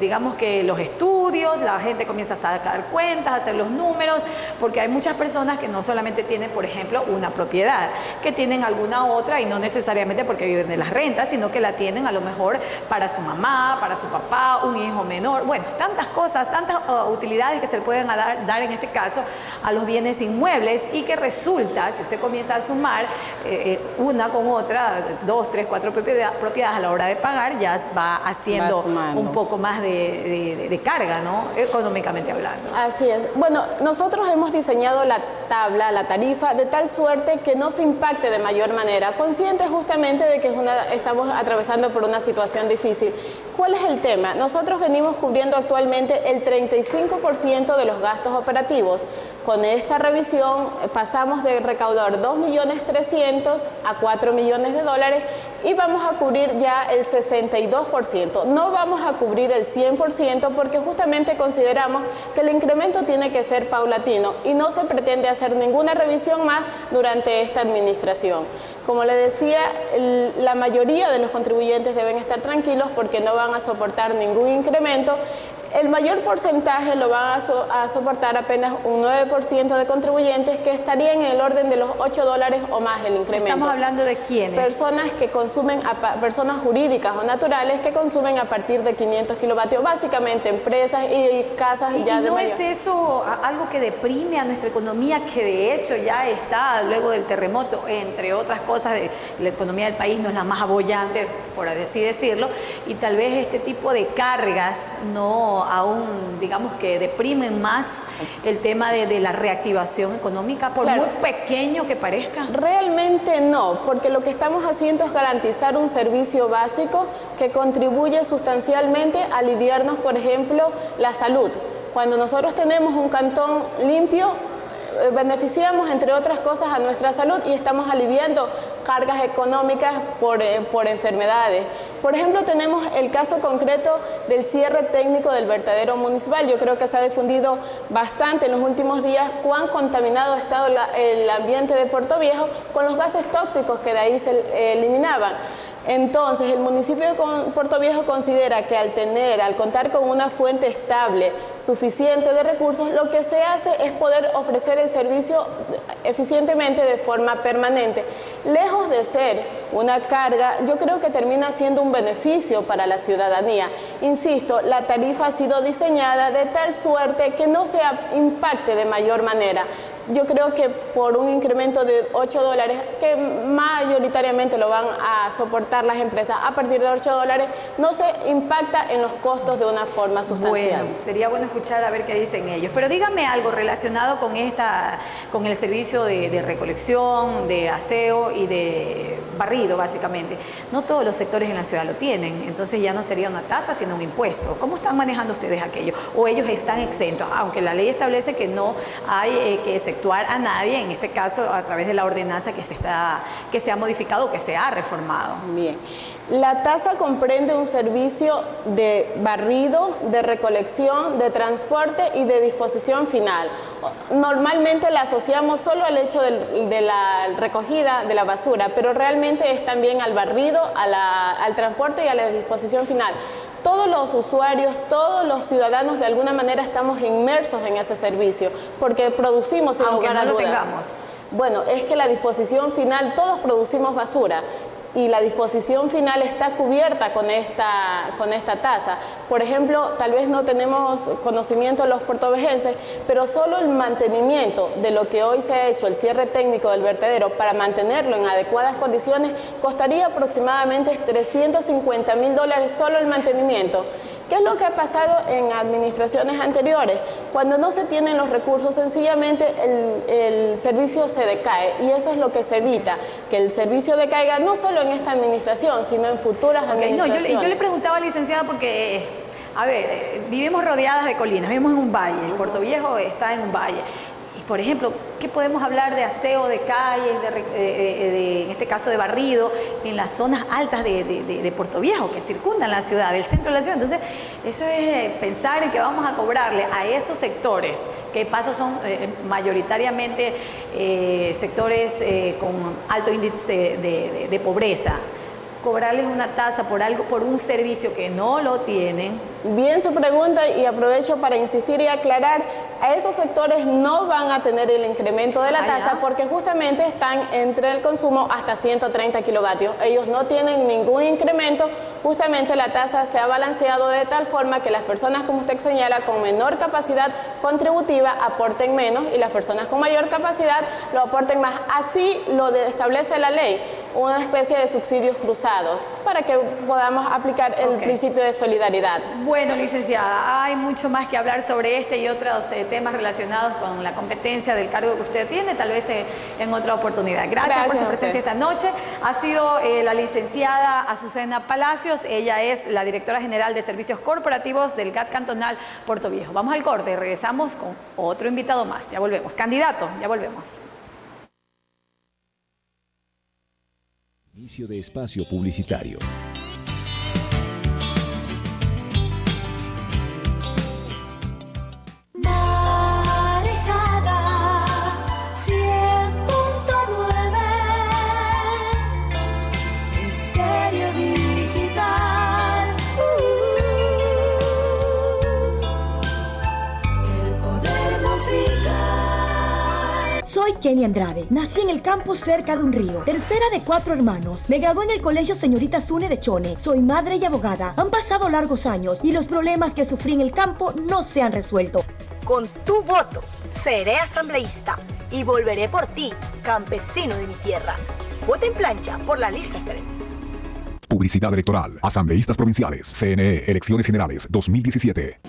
digamos que los estudios, la gente comienza a sacar cuentas, a hacer los números, porque hay muchas personas que no solamente tienen, por ejemplo, una propiedad, que tienen alguna otra y no necesariamente porque viven de las rentas, sino que la tienen a lo mejor para su mamá, para su papá, un hijo menor, bueno, tantas cosas, tantas utilidades que se le pueden dar en este caso a los bienes inmuebles y que resulta, si usted comienza a sumar una con otra, 2, 3, 4 propiedades a la hora de pagar, ya va haciendo un poco más de carga, ¿no? Económicamente hablando. Así es. Bueno, nosotros hemos diseñado la tabla, la tarifa, de tal suerte que no se impacte de mayor manera, conscientes justamente de que estamos atravesando por una situación difícil. ¿Cuál es el tema? Nosotros venimos cubriendo actualmente el 35% de los gastos operativos. Con esta revisión pasamos de recaudar 2,300,000 a 4 millones de dólares y vamos a cubrir ya el 62%. No vamos a cubrir el 100% porque justamente consideramos que el incremento tiene que ser paulatino y no se pretende hacer ninguna revisión más durante esta administración. Como le decía, la mayoría de los contribuyentes deben estar tranquilos porque no van a soportar ningún incremento. El mayor porcentaje lo van a soportar apenas un 9% de contribuyentes, que estarían en el orden de los $8 o más el incremento. ¿Estamos hablando de quiénes? Personas que consumen, personas jurídicas o naturales que consumen a partir de 500 kilovatios, básicamente empresas y casas ya de ¿No mayor. es eso algo que deprime a nuestra economía, que de hecho ya está luego del terremoto, entre otras cosas, la economía del país no es la más abollante, por así decirlo, y tal vez este tipo de cargas no aún, digamos, que deprimen más el tema de la reactivación económica, por claro, muy pequeño que parezca? Realmente no, porque lo que estamos haciendo es garantizar un servicio básico que contribuye sustancialmente a aliviarnos, por ejemplo, la salud. Cuando nosotros tenemos un cantón limpio, beneficiamos, entre otras cosas, a nuestra salud y estamos aliviando cargas económicas por enfermedades. Por ejemplo, tenemos el caso concreto del cierre técnico del vertedero municipal. Yo creo que se ha difundido bastante en los últimos días cuán contaminado ha estado el ambiente de Puerto Viejo con los gases tóxicos que de ahí se eliminaban. Entonces, el municipio de Puerto Viejo considera que al contar con una fuente estable, suficiente de recursos, lo que se hace es poder ofrecer el servicio eficientemente de forma permanente. Lejos de ser una carga, yo creo que termina siendo un beneficio para la ciudadanía. Insisto, la tarifa ha sido diseñada de tal suerte que no se impacte de mayor manera. Yo creo que por un incremento de $8, que mayoritariamente lo van a soportar las empresas, a partir de $8, no se impacta en los costos de una forma sustancial. Bueno, sería bueno escuchar a ver qué dicen ellos. Pero dígame algo relacionado con el servicio de recolección, de aseo y de barrido, básicamente. No todos los sectores en la ciudad lo tienen, entonces ya no sería una tasa, sino un impuesto. ¿Cómo están manejando ustedes aquello? ¿O ellos están exentos? Aunque la ley establece que no hay que exceptuar a nadie, en este caso a través de la ordenanza que se ha modificado, que se ha reformado. Bien. La tasa comprende un servicio de barrido, de recolección, de transporte y de disposición final. Normalmente la asociamos solo al hecho de la recogida de la basura, pero realmente es también al barrido, al transporte y a la disposición final. Todos los usuarios, todos los ciudadanos de alguna manera estamos inmersos en ese servicio, porque producimos sin lugar a duda. Aunque no lo tengamos. Bueno, es que la disposición final, todos producimos basura y la disposición final está cubierta con esta tasa. Por ejemplo, tal vez no tenemos conocimiento los puertovejenses, pero solo el mantenimiento de lo que hoy se ha hecho, el cierre técnico del vertedero, para mantenerlo en adecuadas condiciones, costaría aproximadamente $350.000 solo el mantenimiento. ¿Qué es lo que ha pasado en administraciones anteriores? Cuando no se tienen los recursos, sencillamente el servicio se decae, y eso es lo que se evita, que el servicio decaiga no solo en esta administración, sino en futuras administraciones. No, yo le preguntaba, licenciada, porque, a ver, vivimos rodeadas de colinas, vivimos en un valle, Puerto Viejo está en un valle. Y, por ejemplo, ¿qué podemos hablar de aseo de calles, en este caso de barrido, en las zonas altas de Puerto Viejo, que circundan la ciudad, el centro de la ciudad? Entonces, eso es pensar en que vamos a cobrarle a esos sectores, que de paso son mayoritariamente sectores con alto índice de pobreza, cobrarles una tasa por un servicio que no lo tienen. Bien su pregunta, y aprovecho para insistir y aclarar, a esos sectores no van a tener el incremento de la tasa porque justamente están entre el consumo hasta 130 kilovatios. Ellos no tienen ningún incremento, justamente la tasa se ha balanceado de tal forma que las personas, como usted señala, con menor capacidad contributiva aporten menos y las personas con mayor capacidad lo aporten más. Así lo establece la ley, una especie de subsidios cruzados para que podamos aplicar el principio de solidaridad. Bueno, licenciada, hay mucho más que hablar sobre este y otros temas relacionados con la competencia del cargo que usted tiene, tal vez en otra oportunidad. Gracias por su presencia esta noche. Ha sido la licenciada Azucena Palacios, ella es la directora general de Servicios Corporativos del GAT Cantonal Puerto Viejo. Vamos al corte y regresamos con otro invitado más. Ya volvemos. Candidato, ya volvemos. Inicio de espacio publicitario. Soy Kenny Andrade. Nací en el campo cerca de un río. Tercera de 4 hermanos. Me gradué en el colegio Señorita Zune de Chone. Soy madre y abogada. Han pasado largos años y los problemas que sufrí en el campo no se han resuelto. Con tu voto, seré asambleísta y volveré por ti, campesino de mi tierra. Vota en plancha por la lista 3. Publicidad electoral. Asambleístas provinciales. CNE. Elecciones Generales 2017.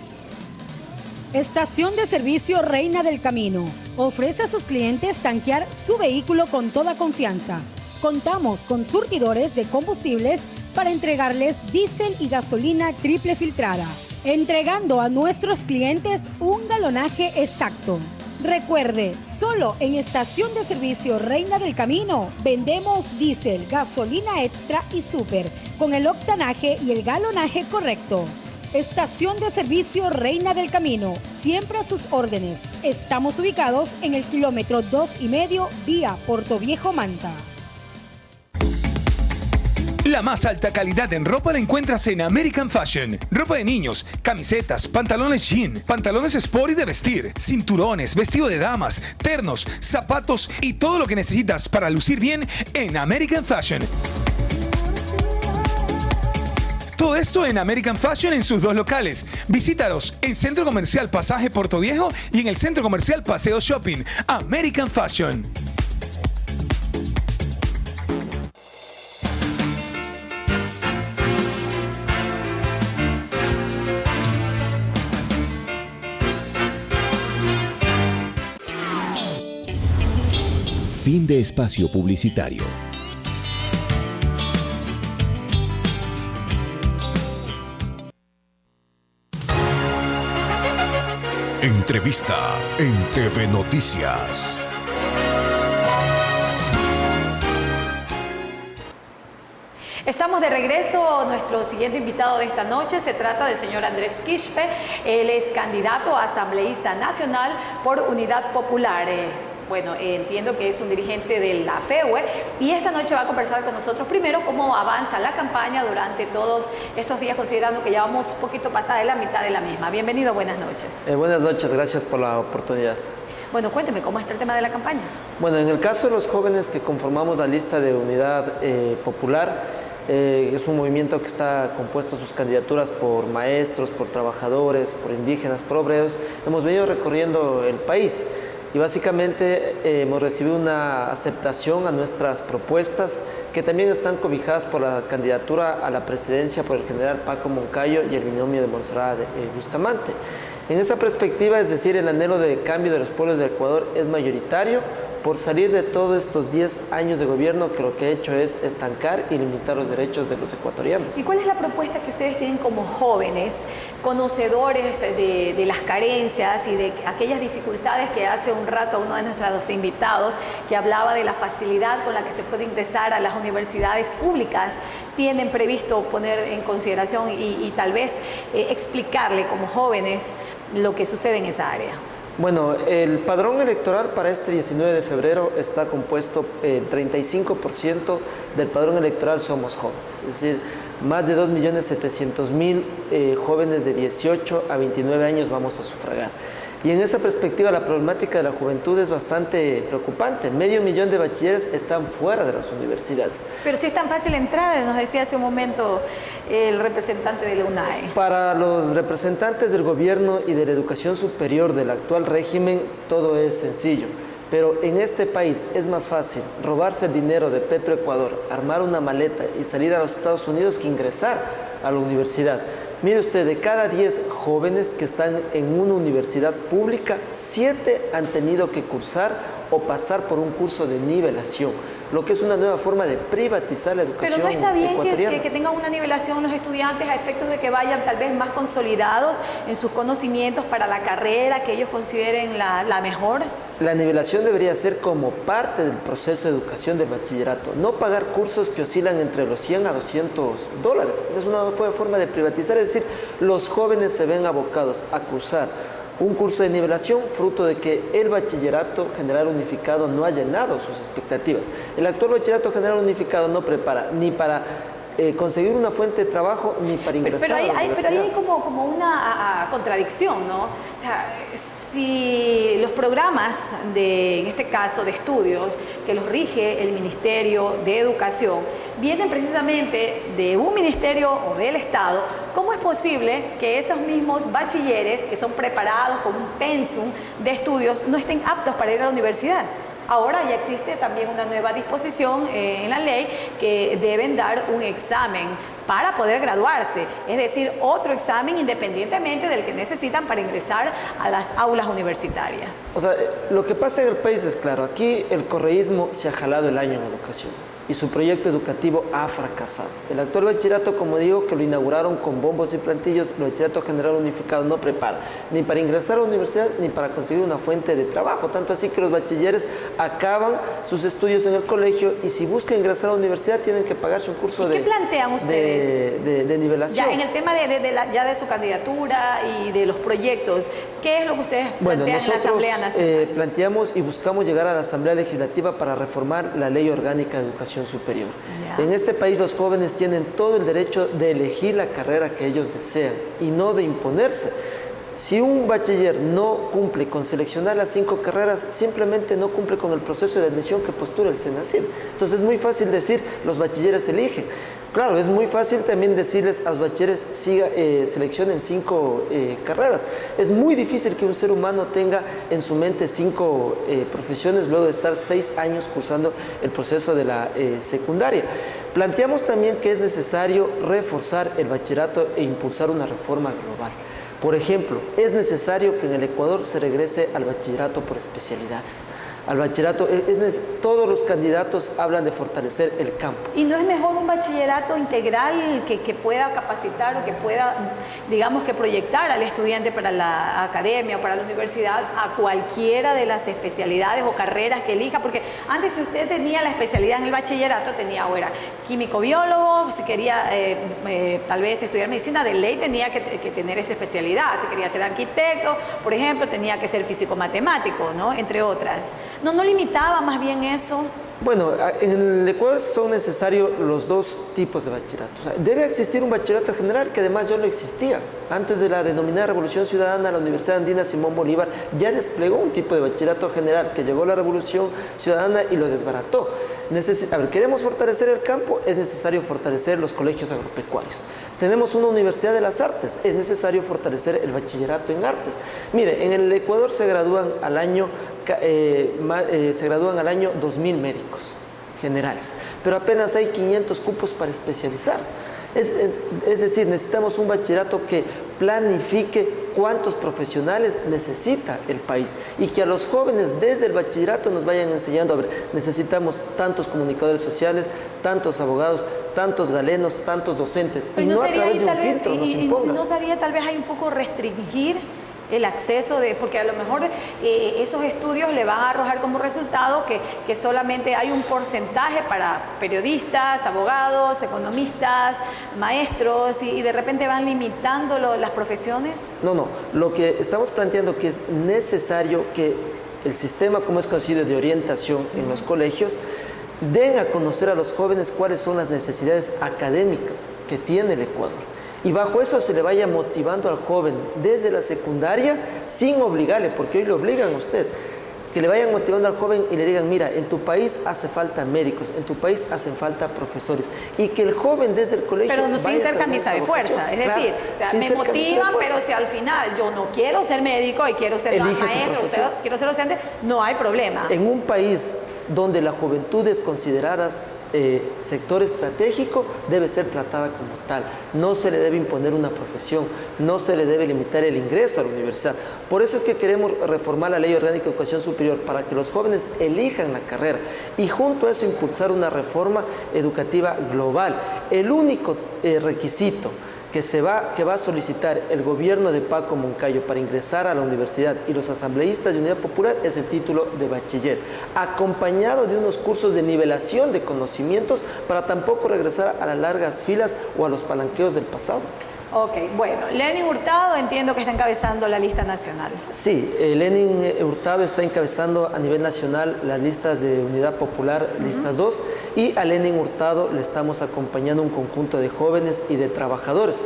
Estación de servicio Reina del Camino. Ofrece a sus clientes tanquear su vehículo con toda confianza. Contamos con surtidores de combustibles para entregarles diésel y gasolina triple filtrada, entregando a nuestros clientes un galonaje exacto. Recuerde, solo en Estación de Servicio Reina del Camino vendemos diésel, gasolina extra y super, con el octanaje y el galonaje correcto. Estación de Servicio Reina del Camino, siempre a sus órdenes. Estamos ubicados en el kilómetro 2,5 vía Portoviejo Manta. La más alta calidad en ropa la encuentras en American Fashion. Ropa de niños, camisetas, pantalones jean, pantalones sport y de vestir, cinturones, vestido de damas, ternos, zapatos y todo lo que necesitas para lucir bien en American Fashion. Todo esto en American Fashion en sus 2 locales. Visítalos en Centro Comercial Pasaje Portoviejo y en el Centro Comercial Paseo Shopping. American Fashion. Fin de espacio publicitario. Entrevista en TV Noticias. Estamos de regreso. Nuestro siguiente invitado de esta noche se trata del señor Andrés Quispe. Él es candidato a asambleísta nacional por Unidad Popular. Entiendo que es un dirigente de la FEUE y esta noche va a conversar con nosotros primero cómo avanza la campaña durante todos estos días, considerando que ya vamos un poquito pasada de la mitad de la misma. Bienvenido, buenas noches. Buenas noches, gracias por la oportunidad. Bueno, cuénteme, ¿cómo está el tema de la campaña? Bueno, en el caso de los jóvenes que conformamos la lista de Unidad Popular, es un movimiento que está compuesto sus candidaturas por maestros, por trabajadores, por indígenas, por obreros. Hemos venido recorriendo el país. Y básicamente hemos recibido una aceptación a nuestras propuestas que también están cobijadas por la candidatura a la presidencia por el general Paco Moncayo y el binomio de Montserrat Bustamante. En esa perspectiva, es decir, el anhelo de cambio de los pueblos del Ecuador es mayoritario por salir de todos estos 10 años de gobierno que lo que ha hecho es estancar y limitar los derechos de los ecuatorianos. ¿Y cuál es la propuesta que ustedes tienen como jóvenes, conocedores de las carencias y de aquellas dificultades que hace un rato uno de nuestros invitados, que hablaba de la facilidad con la que se puede ingresar a las universidades públicas, tienen previsto poner en consideración y tal vez explicarle como jóvenes lo que sucede en esa área? Bueno, el padrón electoral para este 19 de febrero está compuesto, 35% del padrón electoral somos jóvenes, es decir, más de 2.700.000 jóvenes de 18 a 29 años vamos a sufragar. Y en esa perspectiva la problemática de la juventud es bastante preocupante. 500.000 de bachilleres están fuera de las universidades. Pero si es tan fácil entrar, nos decía hace un momento el representante de la UNAE. Para los representantes del gobierno y de la educación superior del actual régimen, todo es sencillo. Pero en este país es más fácil robarse el dinero de Petroecuador, armar una maleta y salir a los Estados Unidos que ingresar a la universidad. Mire usted, de cada 10 jóvenes que están en una universidad pública, 7 han tenido que cursar o pasar por un curso de nivelación, lo que es una nueva forma de privatizar la educación. Pero no está bien que tengan una nivelación los estudiantes a efectos de que vayan tal vez más consolidados en sus conocimientos para la carrera que ellos consideren la mejor. La nivelación debería ser como parte del proceso de educación del bachillerato, no pagar cursos que oscilan entre los $100 a $200. Esa es una forma de privatizar, es decir, los jóvenes se ven abocados a cursar un curso de nivelación fruto de que el bachillerato general unificado no ha llenado sus expectativas. El actual bachillerato general unificado no prepara ni para conseguir una fuente de trabajo ni para ingresar pero a la universidad. Pero hay como una contradicción, ¿no? O sea, si los programas en este caso, de estudios, que los rige el Ministerio de Educación, vienen precisamente de un ministerio o del Estado, ¿cómo es posible que esos mismos bachilleres que son preparados con un pensum de estudios no estén aptos para ir a la universidad? Ahora ya existe también una nueva disposición en la ley que deben dar un examen para poder graduarse, es decir, otro examen independientemente del que necesitan para ingresar a las aulas universitarias. O sea, lo que pasa en el país es claro, aquí el correísmo se ha jalado el año en educación y su proyecto educativo ha fracasado. El actual bachillerato, como digo, que lo inauguraron con bombos y platillos, el bachillerato general unificado no prepara ni para ingresar a la universidad ni para conseguir una fuente de trabajo, tanto así que los bachilleres acaban sus estudios en el colegio y si buscan ingresar a la universidad tienen que pagarse un curso ¿Qué plantean ustedes? De nivelación. Ya en el tema de su candidatura y de los proyectos, ¿qué es lo que ustedes plantean en la Asamblea Nacional? Planteamos y buscamos llegar a la Asamblea Legislativa para reformar la Ley Orgánica de Educación Superior. Ya. En este país los jóvenes tienen todo el derecho de elegir la carrera que ellos desean y no de imponerse. Si un bachiller no cumple con seleccionar las 5 carreras, simplemente no cumple con el proceso de admisión que postula el Senacid. Entonces es muy fácil decir, los bachilleres eligen. Claro, es muy fácil también decirles a los bachilleres, seleccionen 5 carreras. Es muy difícil que un ser humano tenga en su mente 5 profesiones luego de estar 6 años cursando el proceso de la secundaria. Planteamos también que es necesario reforzar el bachillerato e impulsar una reforma global. Por ejemplo, es necesario que en el Ecuador se regrese al bachillerato por especialidades. Al bachillerato, todos los candidatos hablan de fortalecer el campo. ¿Y no es mejor un bachillerato integral que pueda capacitar o que pueda, digamos, que proyectar al estudiante para la academia o para la universidad a cualquiera de las especialidades o carreras que elija? Porque antes, si usted tenía la especialidad en el bachillerato, tenía o era químico-biólogo, si quería tal vez estudiar medicina, de ley tenía que tener esa especialidad. Si quería ser arquitecto, por ejemplo, tenía que ser físico-matemático, ¿no? Entre otras. ¿No limitaba más bien eso? Bueno, en el Ecuador son necesarios los 2 tipos de bachillerato. O sea, debe existir un bachillerato general, que además ya no existía. Antes de la denominada Revolución Ciudadana, la Universidad Andina Simón Bolívar ya desplegó un tipo de bachillerato general, que llegó la Revolución Ciudadana y lo desbarató. Queremos fortalecer el campo, es necesario fortalecer los colegios agropecuarios. Tenemos una Universidad de las Artes, es necesario fortalecer el bachillerato en artes. Mire, en el Ecuador se gradúan al año 2.000 médicos generales, pero apenas hay 500 cupos para especializar. Es decir, necesitamos un bachillerato que planifique cuántos profesionales necesita el país y que a los jóvenes desde el bachillerato nos vayan enseñando, a ver, necesitamos tantos comunicadores sociales, tantos abogados, tantos galenos, tantos docentes, y no a través de un filtro nos imponga. ¿No sería tal vez hay un poco restringir el acceso porque a lo mejor esos estudios le van a arrojar como resultado que solamente hay un porcentaje para periodistas, abogados, economistas, maestros y de repente van limitando las profesiones? No, lo que estamos planteando que es necesario que el sistema, como es conocido, de orientación en los colegios, den a conocer a los jóvenes cuáles son las necesidades académicas que tiene el Ecuador. Y bajo eso se le vaya motivando al joven desde la secundaria sin obligarle, porque hoy le obligan a usted. Que le vayan motivando al joven y le digan, mira, en tu país hace falta médicos, en tu país hacen falta profesores. Y que el joven desde el colegio... Pero no sin ser camisa de fuerza, es decir, me motivan, pero si al final yo no quiero ser médico y quiero ser maestro, quiero ser docente, no hay problema. En un país donde la juventud es considerada sector estratégico, debe ser tratada como tal. No se le debe imponer una profesión, no se le debe limitar el ingreso a la universidad. Por eso es que queremos reformar la Ley Orgánica de Educación Superior, para que los jóvenes elijan la carrera y junto a eso impulsar una reforma educativa global. El único requisito que va a solicitar el gobierno de Paco Moncayo para ingresar a la universidad y los asambleístas de Unidad Popular es el título de bachiller, acompañado de unos cursos de nivelación de conocimientos para tampoco regresar a las largas filas o a los palanqueos del pasado. Ok, bueno, Lenin Hurtado entiendo que está encabezando la lista nacional. Sí, Lenin Hurtado está encabezando a nivel nacional las listas de Unidad Popular, listas 2, y a Lenin Hurtado le estamos acompañando un conjunto de jóvenes y de trabajadores.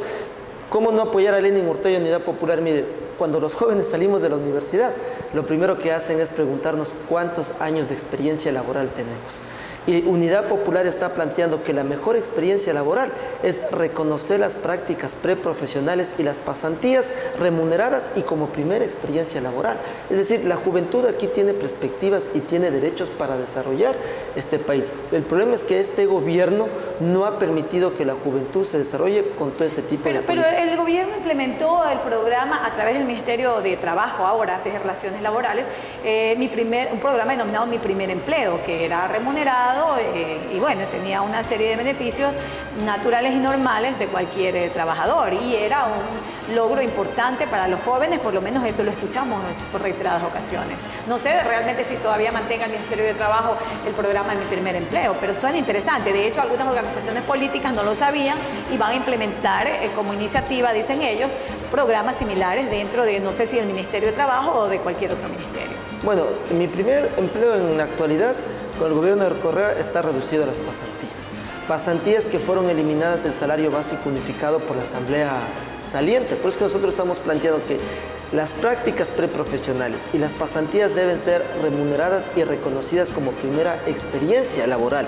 ¿Cómo no apoyar a Lenin Hurtado y Unidad Popular? Mire, cuando los jóvenes salimos de la universidad, lo primero que hacen es preguntarnos cuántos años de experiencia laboral tenemos. Y Unidad Popular está planteando que la mejor experiencia laboral es reconocer las prácticas preprofesionales y las pasantías remuneradas y como primera experiencia laboral. Es decir, la juventud aquí tiene perspectivas y tiene derechos para desarrollar este país. El problema es que este gobierno no ha permitido que la juventud se desarrolle con todo este tipo de políticas. Pero el gobierno implementó el programa a través del Ministerio de Trabajo, ahora de Relaciones Laborales, un programa denominado Mi Primer Empleo, que era remunerado y bueno, tenía una serie de beneficios naturales y normales de cualquier trabajador, y era un logro importante para los jóvenes, por lo menos eso lo escuchamos por reiteradas ocasiones. No sé realmente si todavía mantenga el Ministerio de Trabajo el programa de Mi Primer Empleo, pero suena interesante. De hecho, algunas organizaciones políticas no lo sabían y van a implementar como iniciativa, dicen ellos, programas similares dentro de, no sé si el Ministerio de Trabajo o de cualquier otro ministerio. Bueno, Mi Primer Empleo en la actualidad con el gobierno de Correa está reducido a las pasantías que fueron eliminadas del salario básico unificado por la Asamblea Saliente. Por eso que nosotros estamos planteando que las prácticas preprofesionales y las pasantías deben ser remuneradas y reconocidas como primera experiencia laboral.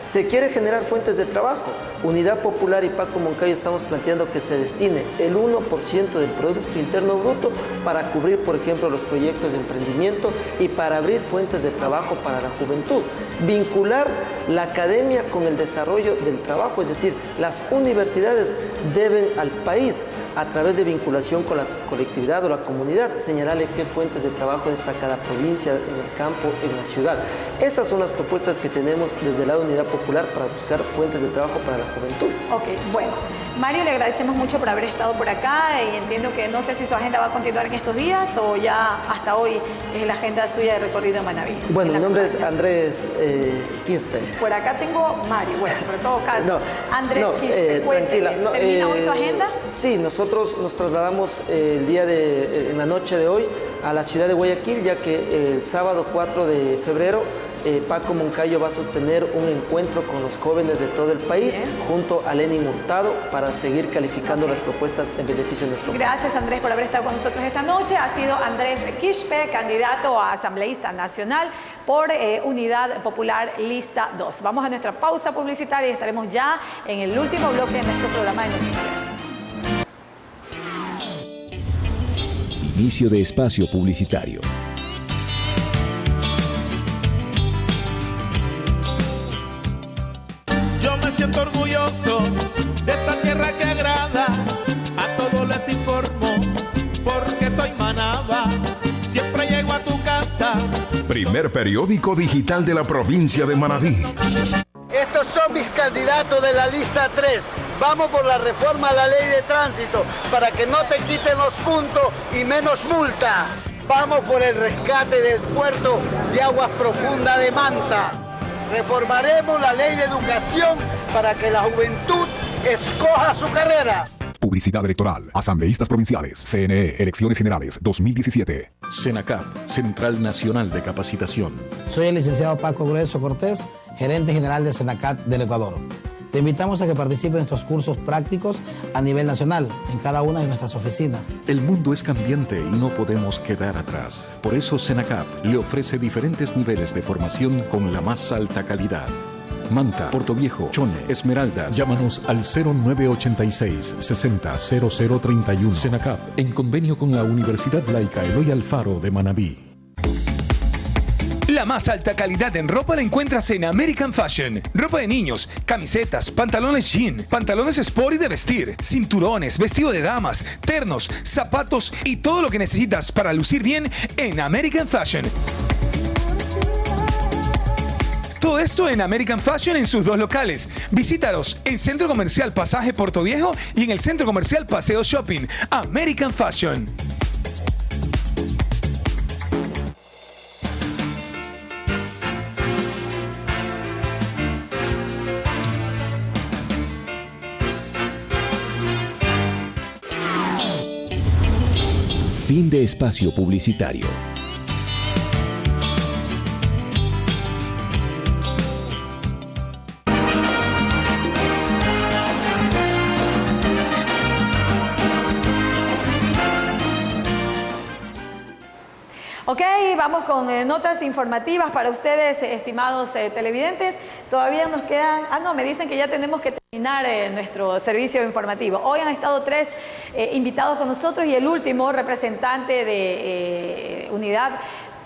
Se quiere generar fuentes de trabajo. Unidad Popular y Paco Moncayo estamos planteando que se destine el 1% del Producto Interno Bruto para cubrir, por ejemplo, los proyectos de emprendimiento y para abrir fuentes de trabajo para la juventud. Vincular la academia con el desarrollo del trabajo, es decir, las universidades deben al país, a través de vinculación con la colectividad o la comunidad, señalarle qué fuentes de trabajo está cada provincia, en el campo, en la ciudad. Esas son las propuestas que tenemos desde el lado de Unidad Popular para buscar fuentes de trabajo para la juventud. Ok, bueno. Mario, le agradecemos mucho por haber estado por acá y entiendo que no sé si su agenda va a continuar en estos días o ya hasta hoy es la agenda suya de recorrido en Manabí. Bueno, mi nombre es Andrés Quispe. Por acá tengo Mario, bueno, pero en todo caso, Andrés Quispe, tranquila. ¿Termina hoy su agenda? Sí, nosotros nos trasladamos en la noche de hoy a la ciudad de Guayaquil, ya que el sábado 4 de febrero Paco Moncayo va a sostener un encuentro con los jóvenes de todo el país junto a Lenin Hurtado para seguir calificando las propuestas en beneficio de nuestro país. Gracias, Andrés, por haber estado con nosotros esta noche. Ha sido Andrés Quispe, candidato a asambleísta nacional por Unidad Popular Lista 2. Vamos a nuestra pausa publicitaria y estaremos ya en el último bloque de nuestro programa de noticias. Inicio de espacio publicitario. Siento orgulloso de esta tierra que agrada, a todos les informo, porque soy Manaba, siempre llego a tu casa. Primer periódico digital de la provincia de Manabí. Estos son mis candidatos de la lista 3. Vamos por la reforma a la ley de tránsito, para que no te quiten los puntos y menos multa. Vamos por el rescate del puerto de aguas profundas de Manta. Reformaremos la ley de educación para que la juventud escoja su carrera. Publicidad electoral. Asambleístas provinciales. CNE. Elecciones Generales 2017. CENACAP. Central Nacional de Capacitación. Soy el licenciado Paco Grueso Cortés, gerente general de CENACAP del Ecuador. Te invitamos a que participes en nuestros cursos prácticos a nivel nacional, en cada una de nuestras oficinas. El mundo es cambiante y no podemos quedar atrás. Por eso CENACAP le ofrece diferentes niveles de formación con la más alta calidad. Manta, Portoviejo, Chone, Esmeraldas. Llámanos al 0986 60 0031. CENACAP, en convenio con la Universidad Laica Eloy Alfaro de Manabí. La más alta calidad en ropa la encuentras en American Fashion. Ropa de niños, camisetas, pantalones jean, pantalones sport y de vestir, cinturones, vestido de damas, ternos, zapatos y todo lo que necesitas para lucir bien en American Fashion. Todo esto en American Fashion en sus dos locales. Visítalos en Centro Comercial Pasaje Portoviejo y en el Centro Comercial Paseo Shopping. American Fashion. Fin de espacio publicitario. Ok, vamos con notas informativas para ustedes, estimados televidentes. Todavía nos quedan... me dicen que ya tenemos que terminar nuestro servicio informativo. Hoy han estado 3 invitados con nosotros y el último representante de Unidad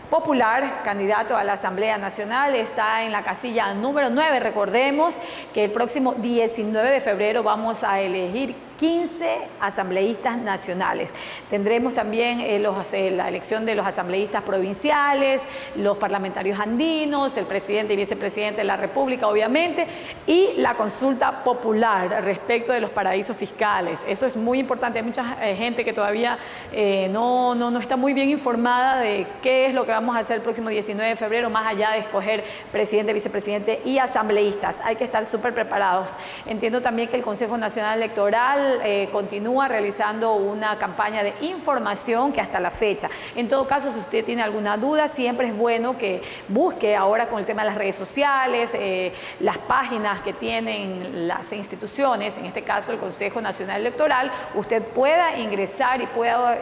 Popular, candidato a la Asamblea Nacional, está en la casilla número 9. Recordemos que el próximo 19 de febrero vamos a elegir 15 asambleístas nacionales. Tendremos también la elección de los asambleístas provinciales, los parlamentarios andinos, el presidente y vicepresidente de la República, obviamente, y la consulta popular respecto de los paraísos fiscales. Eso es muy importante. Hay mucha gente que todavía no está muy bien informada de qué es lo que vamos a hacer el próximo 19 de febrero, más allá de escoger presidente, vicepresidente y asambleístas. Hay que estar súper preparados. Entiendo también que el Consejo Nacional Electoral continúa realizando una campaña de información que hasta la fecha. En todo caso, si usted tiene alguna duda, siempre es bueno que busque ahora con el tema de las redes sociales, las páginas que tienen las instituciones, en este caso el Consejo Nacional Electoral, usted pueda ingresar y pueda,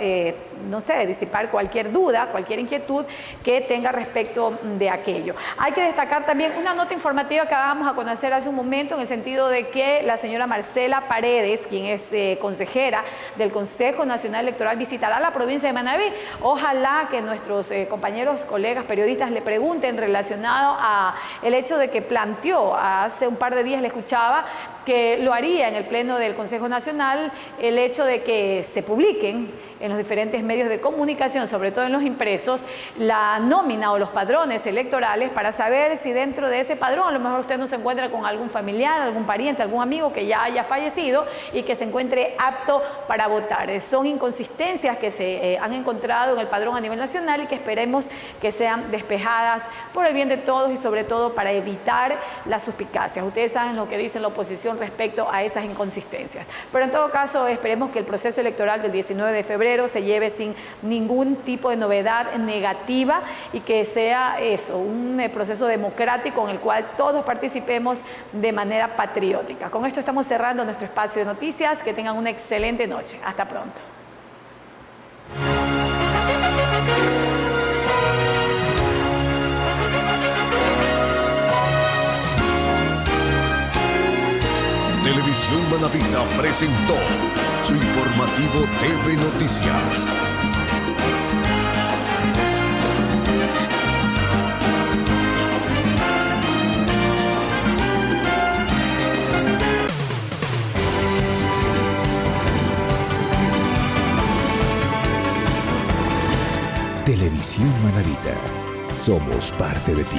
disipar cualquier duda, cualquier inquietud que tenga respecto de aquello. Hay que destacar también una nota informativa que vamos a conocer hace un momento, en el sentido de que la señora Marcela Paredes, quien es consejera del Consejo Nacional Electoral, visitará la provincia de Manabí. Ojalá que nuestros compañeros, colegas, periodistas le pregunten relacionado a el hecho de que planteó, hace un par de días le escuchaba, que lo haría en el Pleno del Consejo Nacional, el hecho de que se publiquen en los diferentes medios de comunicación, sobre todo en los impresos, la nómina o los padrones electorales para saber si dentro de ese padrón a lo mejor usted no se encuentra con algún familiar, algún pariente, algún amigo que ya haya fallecido y que se encuentre apto para votar. Son inconsistencias que se han encontrado en el padrón a nivel nacional y que esperemos que sean despejadas por el bien de todos y sobre todo para evitar las suspicacias. Ustedes saben lo que dice la oposición respecto a esas inconsistencias. Pero en todo caso, esperemos que el proceso electoral del 19 de febrero se lleve sin ningún tipo de novedad negativa y que sea eso, un proceso democrático en el cual todos participemos de manera patriótica. Con esto estamos cerrando nuestro espacio de noticias. Que tengan una excelente noche. Hasta pronto. Televisión Manabita presentó su informativo TV Noticias. Televisión Manabita. Somos parte de ti.